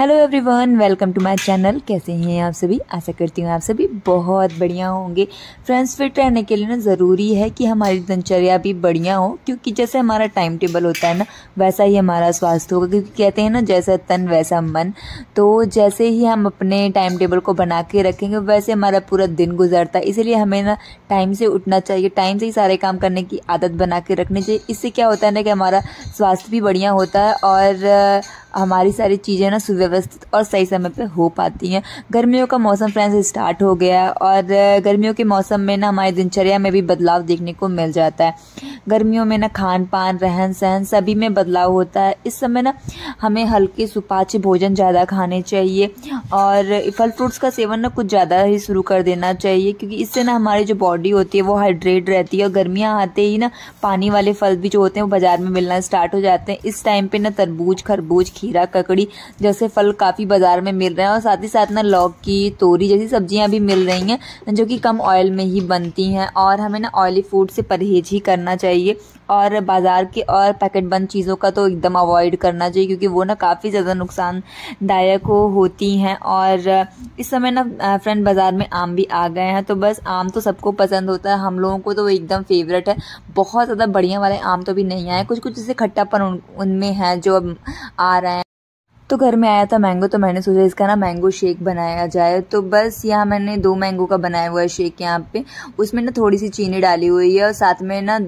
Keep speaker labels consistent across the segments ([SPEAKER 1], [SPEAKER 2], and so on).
[SPEAKER 1] Hello everyone, welcome to my channel. कैसे हैं आप सभी? आशा करती हूँ आप सभी बहुत बढ़िया होंगे। फ्रेंड्स, फिट रहने के लिए ना ज़रूरी है कि हमारी दिनचर्या भी बढ़िया हो, क्योंकि जैसे हमारा टाइम टेबल होता है ना, वैसा ही हमारा स्वास्थ्य होगा। क्योंकि कहते हैं ना, जैसा तन वैसा मन। तो जैसे ही हम अपने टाइम टेबल को बना के रखेंगे, वैसे हमारा पूरा दिन गुजरता है। इसीलिए हमें ना टाइम से उठना चाहिए, टाइम से ही सारे काम करने की आदत बना के रखनी चाहिए। इससे क्या होता है ना कि हमारा स्वास्थ्य भी बढ़िया होता है और हमारी सारी चीज़ें ना सुव्यवस्थित और सही समय पे हो पाती हैं। गर्मियों का मौसम फ्रेंड्स स्टार्ट हो गया और गर्मियों के मौसम में ना हमारी दिनचर्या में भी बदलाव देखने को मिल जाता है। गर्मियों में ना खान पान, रहन सहन सभी में बदलाव होता है। इस समय ना हमें हल्के सुपाच्य भोजन ज़्यादा खाने चाहिए और फल फ्रूट्स का सेवन ना कुछ ज़्यादा ही शुरू कर देना चाहिए, क्योंकि इससे ना हमारी जो बॉडी होती है वो हाइड्रेट रहती है। और गर्मियाँ आते ही ना पानी वाले फल भी जो होते हैं वो बाजार में मिलना स्टार्ट हो जाते हैं। इस टाइम पे ना तरबूज, खरबूज, खीरा, ककड़ी जैसे फल काफ़ी बाजार में मिल रहे हैं और साथ ही साथ ना लौकी, तोरी जैसी सब्जियां भी मिल रही हैं, जो कि कम ऑयल में ही बनती हैं। और हमें ना ऑयली फूड से परहेज ही करना चाहिए और बाजार के और पैकेट बंद चीज़ों का तो एकदम अवॉइड करना चाहिए, क्योंकि वो ना काफ़ी ज़्यादा नुकसानदायक होती हैं। और इस समय ना फ्रेंड बाज़ार में आम भी आ गए हैं, तो बस आम तो सबको पसंद होता है, हम लोगों को तो वो एकदम फेवरेट है। बहुत ज़्यादा बढ़िया वाले आम तो अभी नहीं आए, कुछ कुछ जैसे खट्टापन उनमें है जो अब आ रहे हैं। तो घर में आया था मैंगो, तो मैंने सोचा इसका ना मैंगो शेक बनाया जाए। तो बस यहाँ मैंने 2 मैंगो का बनाया हुआ है शेक यहाँ पे। उसमें ना थोड़ी सी चीनी डाली हुई है और साथ में ना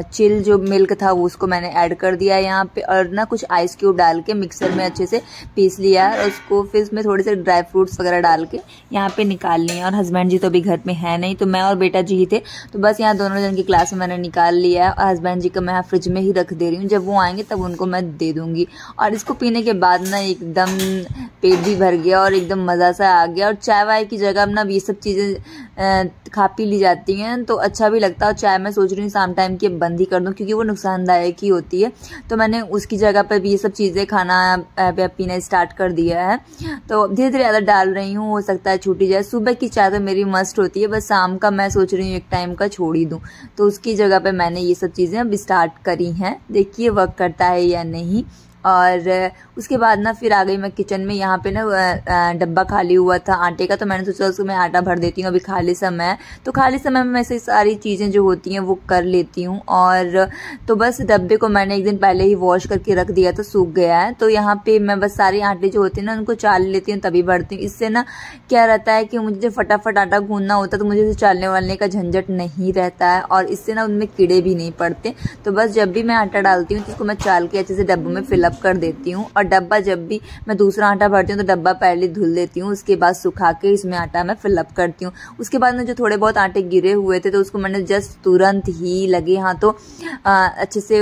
[SPEAKER 1] चिल जो मिल्क था वो उसको मैंने ऐड कर दिया है यहाँ पे, और ना कुछ आइस क्यूब डाल के मिक्सर में अच्छे से पीस लिया है। और उसको फिर उसमें थोड़े से ड्राई फ्रूट्स वगैरह डाल के यहाँ पे निकाल लिए। और हस्बैंड जी तो अभी घर में है नहीं, तो मैं और बेटा जी ही थे, तो बस यहाँ दोनों जन की क्लास में मैंने निकाल लिया है। और हस्बैंड जी का मैं फ्रिज में ही रख दे रही हूँ, जब वो आएंगे तब उनको मैं दे दूँगी। और इसको पीने के बाद ना एकदम पेट भी भर गया और एकदम मज़ा सा आ गया। और चाय वाय की जगह अब ना ये सब चीज़ें खा पी ली जाती हैं तो अच्छा भी लगता है। और चाय मैं सोच रही हूँ शाम टाइम की बंद ही कर दूँ, क्योंकि वो नुकसानदायक ही होती है। तो मैंने उसकी जगह पर भी ये सब चीज़ें खाना पीना स्टार्ट कर दिया है। तो धीरे धीरे आदत डाल रही हूँ, हो सकता है छूटी जाए। सुबह की चाय तो मेरी मस्ट होती है, बस शाम का मैं सोच रही हूँ एक टाइम का छोड़ ही दूँ। तो उसकी जगह पर मैंने ये सब चीज़ें अब स्टार्ट करी हैं, देखिए वर्क करता है या नहीं। और उसके बाद ना फिर आ गई मैं किचन में। यहाँ पे ना डब्बा खाली हुआ था आटे का, तो मैंने सोचा उसको मैं आटा भर देती हूँ, अभी खाली समय है। तो खाली समय में मैं से सारी चीज़ें जो होती हैं वो कर लेती हूँ। और तो बस डब्बे को मैंने एक दिन पहले ही वॉश करके रख दिया, तो सूख गया है। तो यहाँ पे मैं बस सारे आटे जो होते हैं ना उनको चाल लेती हूँ, तभी भरती हूँ। इससे ना क्या रहता है कि मुझे जब फटाफट आटा गूंदना होता है तो मुझे चालने वालने का झंझट नहीं रहता है, और इससे ना उनमें कीड़े भी नहीं पड़ते। तो बस जब भी मैं आटा डालती हूँ तो उसको मैं चाल के अच्छे से डब्बे में फिलअप कर देती हूँ। और डब्बा जब भी मैं दूसरा आटा भरती हूँ तो डब्बा पहले धुल देती हूँ, उसके बाद सुखा के इसमें आटा मैं फिलअप करती हूँ। उसके बाद में जो थोड़े बहुत आटे गिरे हुए थे तो उसको मैंने जस्ट तुरंत ही लगे हाथों अच्छे से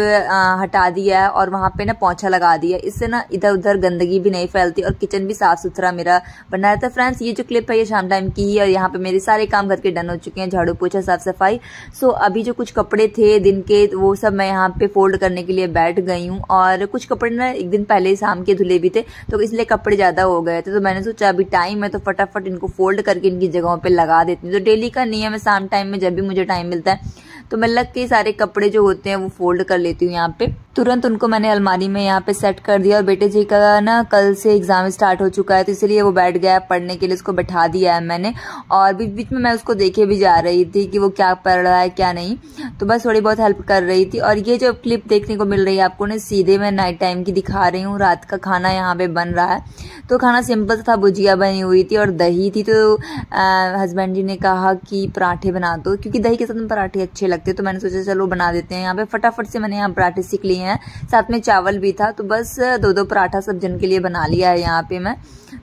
[SPEAKER 1] हटा दिया है और वहाँ पे ना पोंछा लगा दिया। इससे ना इधर उधर गंदगी भी नहीं फैलती और किचन भी साफ सुथरा मेरा बना रहता है। फ्रेंड्स, ये जो क्लिप है ये शाम टाइम की ही है और यहाँ पे मेरे सारे काम घर के डन हो चुके हैं, झाड़ू पोछा साफ सफाई। सो अभी जो कुछ कपड़े थे दिन के वो सब मैं यहाँ पे फोल्ड करने के लिए बैठ गई हूँ। और कुछ कपड़े ना एक दिन पहले शाम के धुले भी थे, तो इसलिए कपड़े ज्यादा हो गए थे। तो मैंने सोचा अभी टाइम है तो फटाफट इनको फोल्ड करके इनकी जगहों पे लगा देती हूँ। तो डेली का नियम है, शाम टाइम में जब भी मुझे टाइम मिलता है तो मैं लग के सारे कपड़े जो होते हैं वो फोल्ड कर लेती हूँ यहाँ पे। तुरंत उनको मैंने अलमारी में यहाँ पे सेट कर दिया। और बेटे जी का ना कल से एग्जाम स्टार्ट हो चुका है, तो इसलिए वो बैठ गया पढ़ने के लिए, उसको बैठा दिया है मैंने। और बीच बीच में मैं उसको देखे भी जा रही थी कि वो क्या पढ़ रहा है क्या नहीं, तो बस थोड़ी बहुत हेल्प कर रही थी। और ये जो क्लिप देखने को मिल रही है आपको ना, सीधे मैं नाइट टाइम की दिखा रही हूँ। रात का खाना यहाँ पे बन रहा है, तो खाना सिंपल था, भुजिया बनी हुई थी और दही थी। तो हस्बैंड जी ने कहा कि पराठे बना दो, क्योंकि दही के साथ में पराठे अच्छे लगते, तो मैंने सोचा चलो बना देते हैं। यहाँ पे फटाफट से मैंने यहाँ पराठे सीख लिए हैं, साथ में चावल भी था, तो बस 2-2 पराठा सब जन के लिए बना लिया है यहाँ पे मैं।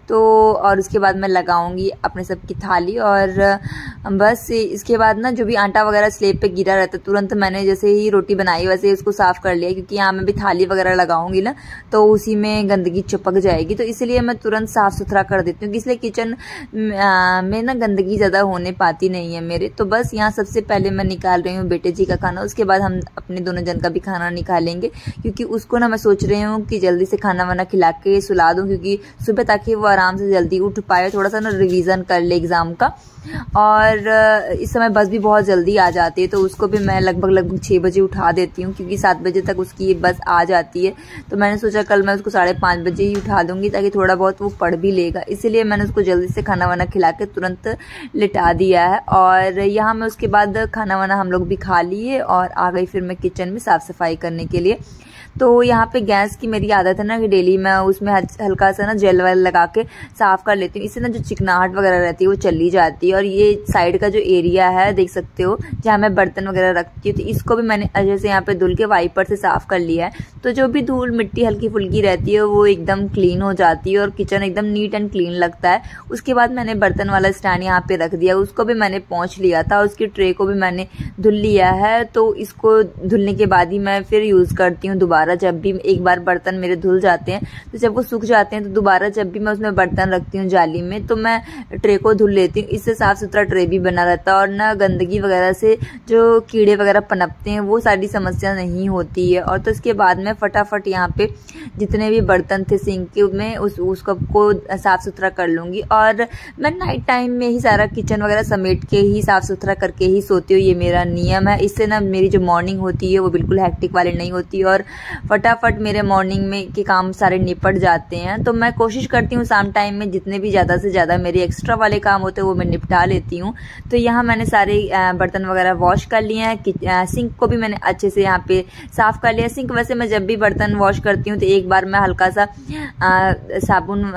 [SPEAKER 1] तो और उसके बाद मैं लगाऊंगी अपने सब की थाली। और बस इसके बाद ना जो भी आटा वगैरह स्लेब पे गिरा रहता है, तुरंत मैंने जैसे ही रोटी बनाई वैसे उसको साफ कर लिया, क्योंकि यहाँ मैं भी थाली वगैरह लगाऊंगी ना तो उसी में गंदगी चिपक जाएगी, तो इसलिए मैं तुरंत साफ सुथरा कर देती हूँ। इसलिए किचन में ना गंदगी ज्यादा होने पाती नहीं है मेरे। तो बस यहाँ सबसे पहले मैं निकाल रही हूँ बेटे जी का खाना, उसके बाद हम अपने दोनों जन का भी खाना निकालेंगे, क्योंकि उसको ना मैं सोच रही हूँ कि जल्दी से खाना वाना खिला के सुला दूँ, क्योंकि सुबह ताकि वो आराम से जल्दी उठ पाए, थोड़ा सा ना रिवीजन कर ले एग्जाम का। और इस समय बस भी बहुत जल्दी आ जाती है, तो उसको भी मैं लगभग 6 बजे उठा देती हूँ, क्योंकि 7 बजे तक उसकी बस आ जाती है। तो मैंने सोचा कल मैं उसको 5:30 बजे ही उठा दूंगी, ताकि थोड़ा बहुत वो पढ़ भी लेगा। इसीलिए मैंने उसको जल्दी से खाना वाना खिला के तुरंत लिटा दिया है। और यहाँ मैं उसके बाद खाना वाना हम लोग भी खा लिए और आ गई फिर मैं किचन में साफ सफाई करने के लिए। तो यहाँ पे गैस की मेरी आदत है ना कि डेली मैं उसमें हल्का सा ना जेल वेल लगा के साफ कर लेती हूँ। इससे ना जो चिकनाहट वगैरह रहती है वो चली जाती है। और ये साइड का जो एरिया है देख सकते हो, जहाँ मैं बर्तन वगैरह रखती हूँ, तो इसको भी मैंने अच्छे से यहाँ पे धुल के वाइपर से साफ कर लिया है। तो जो भी धूल मिट्टी हल्की फुल्की रहती है वो एकदम क्लीन हो जाती है और किचन एकदम नीट एंड क्लीन लगता है। उसके बाद मैंने बर्तन वाला स्टैंड यहाँ पे रख दिया, उसको भी मैंने पोंछ लिया था, उसकी ट्रे को भी मैंने धुल लिया है। तो इसको धुलने के बाद ही मैं फिर यूज करती हूँ दोबारा। जब भी एक बार बर्तन मेरे धुल जाते हैं तो जब वो सूख जाते हैं तो दोबारा जब भी मैं उसमें बर्तन रखती हूँ जाली में, तो मैं ट्रे को धुल लेती हूँ। इससे साफ सुथरा ट्रे भी बना रहता है और ना गंदगी वगैरह से जो कीड़े वगैरह पनपते हैं वो सारी समस्या नहीं होती है। और तो इसके बाद में फटाफट यहाँ पे जितने भी बर्तन थे सिंक में उसको साफ सुथरा कर लूंगी। और मैं नाइट टाइम में ही सारा किचन वगैरह समेट के ही साफ सुथरा करके ही सोती हूँ, ये मेरा नियम है। इससे ना मेरी जो मॉर्निंग होती है वो बिल्कुल हैक्टिक वाली नहीं होती और फटाफट मेरे मॉर्निंग में के काम सारे निपट जाते हैं। तो मैं कोशिश करती हूँ शाम टाइम में जितने भी ज़्यादा से ज़्यादा मेरे एक्स्ट्रा वाले काम होते हैं वो मैं निपटा लेती हूँ। तो यहाँ मैंने सारे बर्तन वगैरह वॉश कर लिए हैं। सिंक को भी मैंने अच्छे से यहाँ पे साफ कर लिया। सिंक वैसे मैं जब भी बर्तन वॉश करती हूँ तो एक बार मैं हल्का सा साबुन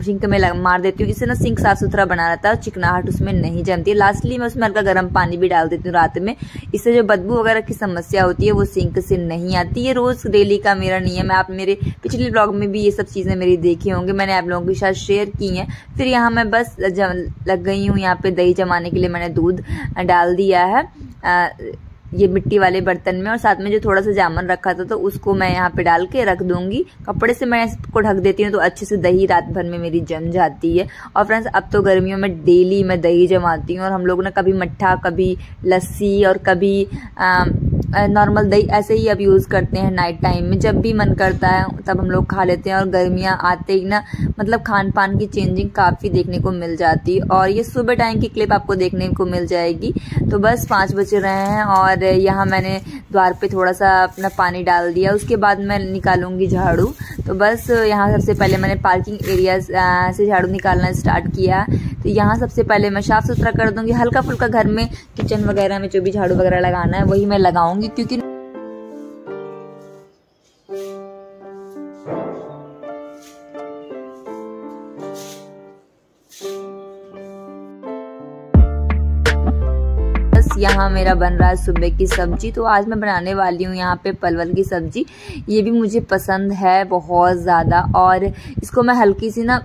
[SPEAKER 1] सिंक में मार देती हूँ। इससे ना सिंक साफ सुथरा बना रहता है, चिकनाहट उसमें नहीं जमती है। लास्टली मैं उसमें हल्का गर्म पानी भी डाल देती हूँ रात में, इससे जो बदबू वगैरह की समस्या होती है वो सिंक से नहीं आती है। रोज डेली का मेरा नियम है। आप मेरे पिछले ब्लॉग में भी ये सब चीजें मेरी देखी होंगी, मैंने आप लोगों के साथ शेयर की हैं। फिर यहाँ मैं बस लग गई हूँ यहाँ पे दही जमाने के लिए। मैंने दूध डाल दिया है ये मिट्टी वाले बर्तन में, और साथ में जो थोड़ा सा जामन रखा था तो उसको मैं यहाँ पे डाल के रख दूंगी। कपड़े से मैं इसको ढक देती हूँ तो अच्छे से दही रात भर में मेरी जम जाती है। और फ्रेंड्स अब तो गर्मियों में डेली मैं दही जमाती हूँ और हम लोग ना कभी मट्ठा, कभी लस्सी और कभी नॉर्मल दही ऐसे ही अब यूज़ करते हैं। नाइट टाइम में जब भी मन करता है तब हम लोग खा लेते हैं। और गर्मियाँ आते ही ना मतलब खान पान की चेंजिंग काफ़ी देखने को मिल जाती है। और ये सुबह टाइम की क्लिप आपको देखने को मिल जाएगी। तो बस 5 बज रहे हैं और यहाँ मैंने द्वार पे थोड़ा सा अपना पानी डाल दिया। उसके बाद मैं निकालूंगी झाड़ू। तो बस यहाँ सबसे पहले मैंने पार्किंग एरिया से झाड़ू निकालना स्टार्ट किया। तो यहाँ सबसे पहले मैं साफ सुथरा कर दूंगी। हल्का फुल्का घर में किचन वगैरह में जो भी झाड़ू वगैरह लगाना है वही मैं लगाऊंगी, क्योंकि यहाँ मेरा बन रहा है सुबह की सब्जी। तो आज मैं बनाने वाली हूँ यहाँ पे परवल की सब्जी। ये भी मुझे पसंद है बहुत ज़्यादा और इसको मैं हल्की सी ना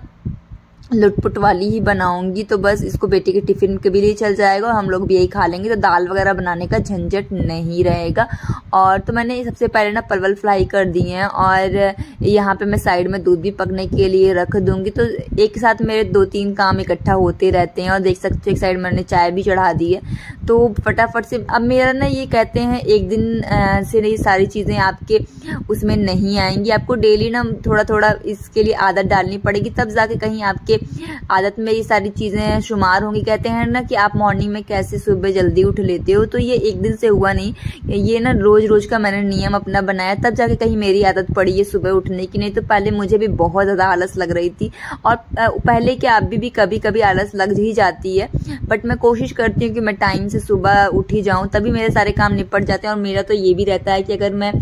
[SPEAKER 1] लुटपुट वाली ही बनाऊंगी। तो बस इसको बेटे के टिफिन के भी लिए चल जाएगा और हम लोग भी यही खा लेंगे। तो दाल वगैरह बनाने का झंझट नहीं रहेगा। और तो मैंने सबसे पहले ना परवल फ्राई कर दिए हैं और यहाँ पे मैं साइड में दूध भी पकने के लिए रख दूंगी। तो एक साथ मेरे 2-3 काम इकट्ठा होते रहते हैं। और देख सकते हो एक साइड मैंने चाय भी चढ़ा दी है। तो फटाफट से अब मेरा ना ये कहते हैं एक दिन से ये सारी चीज़ें आपके उसमें नहीं आएंगी। आपको डेली ना थोड़ा थोड़ा इसके लिए आदत डालनी पड़ेगी, तब जाके कहीं आपके आदत में ये सारी चीजें शुमार होंगी। कहते हैं ना कि आप मॉर्निंग में कैसे सुबह जल्दी उठ लेते हो, तो ये एक दिन से हुआ नहीं, ये ना रोज रोज का मैंने नियम अपना बनाया, तब जाके कहीं मेरी आदत पड़ी है सुबह उठने की। नहीं तो पहले मुझे भी बहुत ज्यादा आलस लग रही थी और पहले क्या अभी भी कभी कभी आलस लग ही जाती है, बट मैं कोशिश करती हूँ कि मैं टाइम से सुबह उठ ही जाऊँ, तभी मेरे सारे काम निपट जाते हैं। और मेरा तो ये भी रहता है कि अगर मैं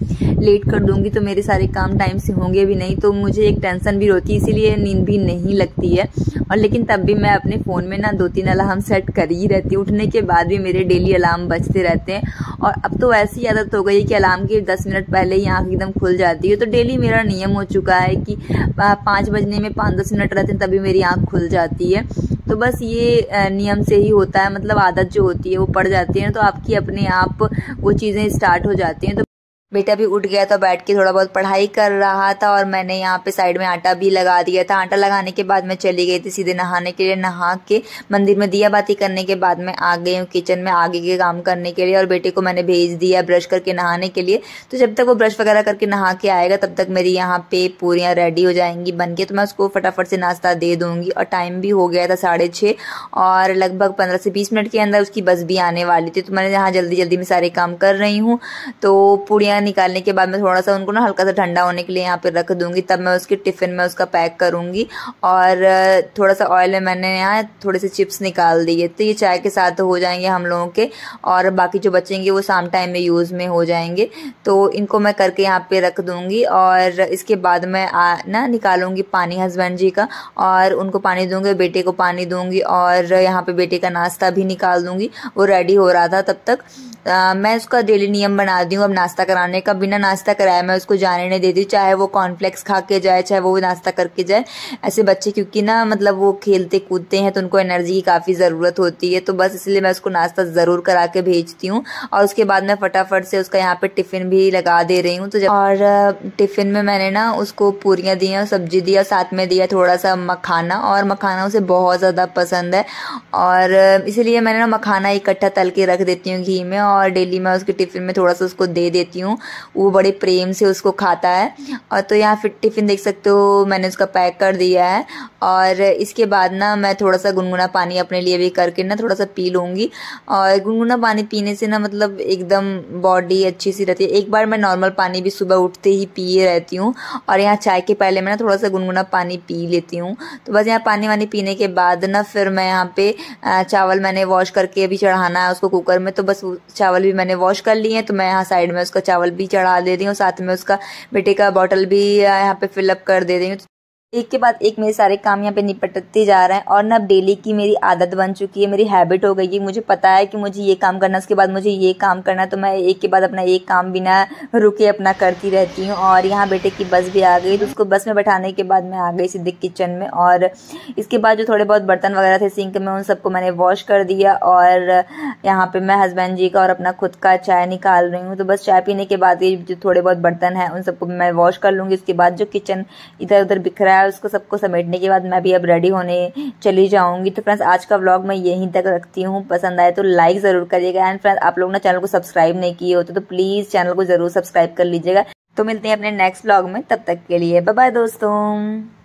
[SPEAKER 1] लेट कर दूंगी तो मेरे सारे काम टाइम से होंगे भी नहीं, तो मुझे एक टेंशन भी होती है, इसीलिए नींद भी नहीं लगती है। और लेकिन तब भी मैं अपने फ़ोन में ना 2-3 अलार्म सेट कर ही रहती हूँ। उठने के बाद भी मेरे डेली अलार्म बजते रहते हैं और अब तो ऐसी आदत हो गई है कि अलार्म के 10 मिनट पहले ही आँख एकदम खुल जाती है। तो डेली मेरा नियम हो चुका है कि 5 बजने में 5-10 मिनट रहते हैं तभी मेरी आँख खुल जाती है। तो बस ये नियम से ही होता है, मतलब आदत जो होती है वो पड़ जाती है तो आपकी अपने आप वो चीज़ें स्टार्ट हो जाती हैं। तो बेटा भी उठ गया तो बैठ के थोड़ा बहुत पढ़ाई कर रहा था और मैंने यहाँ पे साइड में आटा भी लगा दिया था। आटा लगाने के बाद मैं चली गई थी सीधे नहाने के लिए। नहा के मंदिर में दिया बाती करने के बाद मैं आ गई हूँ किचन में आगे के काम करने के लिए और बेटे को मैंने भेज दिया ब्रश करके नहाने के लिए। तो जब तक वो ब्रश वगैरह करके नहा के आएगा तब तक मेरी यहाँ पे पूरियाँ रेडी हो जाएंगी बन के, तो मैं उसको फटाफट से नाश्ता दे दूंगी। और टाइम भी हो गया था 6:30 और लगभग 15 से 20 मिनट के अंदर उसकी बस भी आने वाली थी। तो मैंने यहाँ जल्दी जल्दी में सारे काम कर रही हूँ। तो पूड़ियाँ निकालने के बाद मैं थोड़ा सा उनको ना हल्का सा ठंडा होने के लिए यहाँ पे रख दूंगी, तब मैं उसके टिफिन में उसका पैक करूंगी। और थोड़ा सा ऑयल में मैंने यहाँ थोड़े से चिप्स निकाल दिए, तो ये चाय के साथ हो जाएंगे हम लोगों के, और बाकी जो बचेंगे वो शाम टाइम में यूज में हो जाएंगे। तो इनको मैं करके यहाँ पे रख दूंगी और इसके बाद मैं ना निकालूंगी पानी हस्बैंड जी का और उनको पानी दूंगी, बेटे को पानी दूंगी और यहाँ पे बेटे का नाश्ता भी निकाल दूंगी। वो रेडी हो रहा था तब तक। मैं उसका डेली नियम बना दी हूँ अब नाश्ता कराने का। बिना नाश्ता कराए मैं उसको जाने नहीं देती, चाहे वो कॉर्नफ्लेक्स खा के जाए चाहे वो नाश्ता करके जाए। ऐसे बच्चे क्योंकि ना मतलब वो खेलते कूदते हैं तो उनको एनर्जी की काफ़ी ज़रूरत होती है, तो बस इसलिए मैं उसको नाश्ता ज़रूर करा के भेजती हूँ। और उसके बाद मैं फटाफट से उसका यहाँ पे टिफ़िन भी लगा दे रही हूँ। तो और टिफ़िन में मैंने ना उसको पूरियाँ दी और सब्जी दिया, साथ में दिया थोड़ा सा मखाना, और मखाना उसे बहुत ज़्यादा पसंद है और इसीलिए मैंने ना मखाना इकट्ठा तल के रख देती हूँ घी में और डेली मैं उसके टिफ़िन में थोड़ा सा उसको दे देती हूँ। वो बड़े प्रेम से उसको खाता है। और तो यहाँ फिर टिफ़िन देख सकते हो मैंने उसका पैक कर दिया है। और इसके बाद ना मैं थोड़ा सा गुनगुना पानी अपने लिए भी करके ना थोड़ा सा पी लूँगी। और गुनगुना पानी पीने से ना मतलब एकदम बॉडी अच्छी सी रहती है। एक बार मैं नॉर्मल पानी भी सुबह उठते ही पिए रहती हूँ और यहाँ चाय के पहले मैं ना थोड़ा सा गुनगुना पानी पी लेती हूँ। तो बस यहाँ पानी वानी पीने के बाद ना फिर मैं यहाँ पे चावल मैंने वॉश करके अभी चढ़ाना है उसको कुकर में, तो बस चावल भी मैंने वॉश कर लिए हैं। तो मैं यहाँ साइड में उसका चावल भी चढ़ा दे रही हूँ, साथ में उसका बेटे का बॉटल भी यहाँ पे फिलअप कर दे रही हूँ। एक के बाद एक मेरे सारे काम यहाँ पे निपटते जा रहे हैं और ना अब डेली की मेरी आदत बन चुकी है, मेरी हैबिट हो गई है। मुझे पता है कि मुझे ये काम करना, उसके बाद मुझे ये काम करना, तो मैं एक के बाद अपना एक काम बिना रुके अपना करती रहती हूँ। और यहाँ बेटे की बस भी आ गई, तो उसको बस में बैठाने के बाद मैं आ गई सीधे किचन में। और इसके बाद जो थोड़े बहुत बर्तन वगैरह थे सिंक में उन सबको मैंने वॉश कर दिया और यहाँ पे मैं हस्बैंड जी का और अपना खुद का चाय निकाल रही हूँ। तो बस चाय पीने के बाद ये जो थोड़े बहुत बर्तन हैं उन सबको मैं वॉश कर लूँगी। उसके बाद जो किचन इधर उधर बिखरा है उसको सबको समेटने के बाद मैं भी अब रेडी होने चली जाऊंगी। तो फ्रेंड्स आज का व्लॉग मैं यहीं तक रखती हूँ, पसंद आए तो लाइक ज़रूर करिएगा। एंड फ्रेंड्स आप लोग ना चैनल को सब्सक्राइब नहीं किए होते तो प्लीज़ चैनल को ज़रूर सब्सक्राइब कर लीजिएगा। तो मिलते हैं अपने नेक्स्ट व्लॉग में, तब तक के लिए बाय बाय दोस्तों।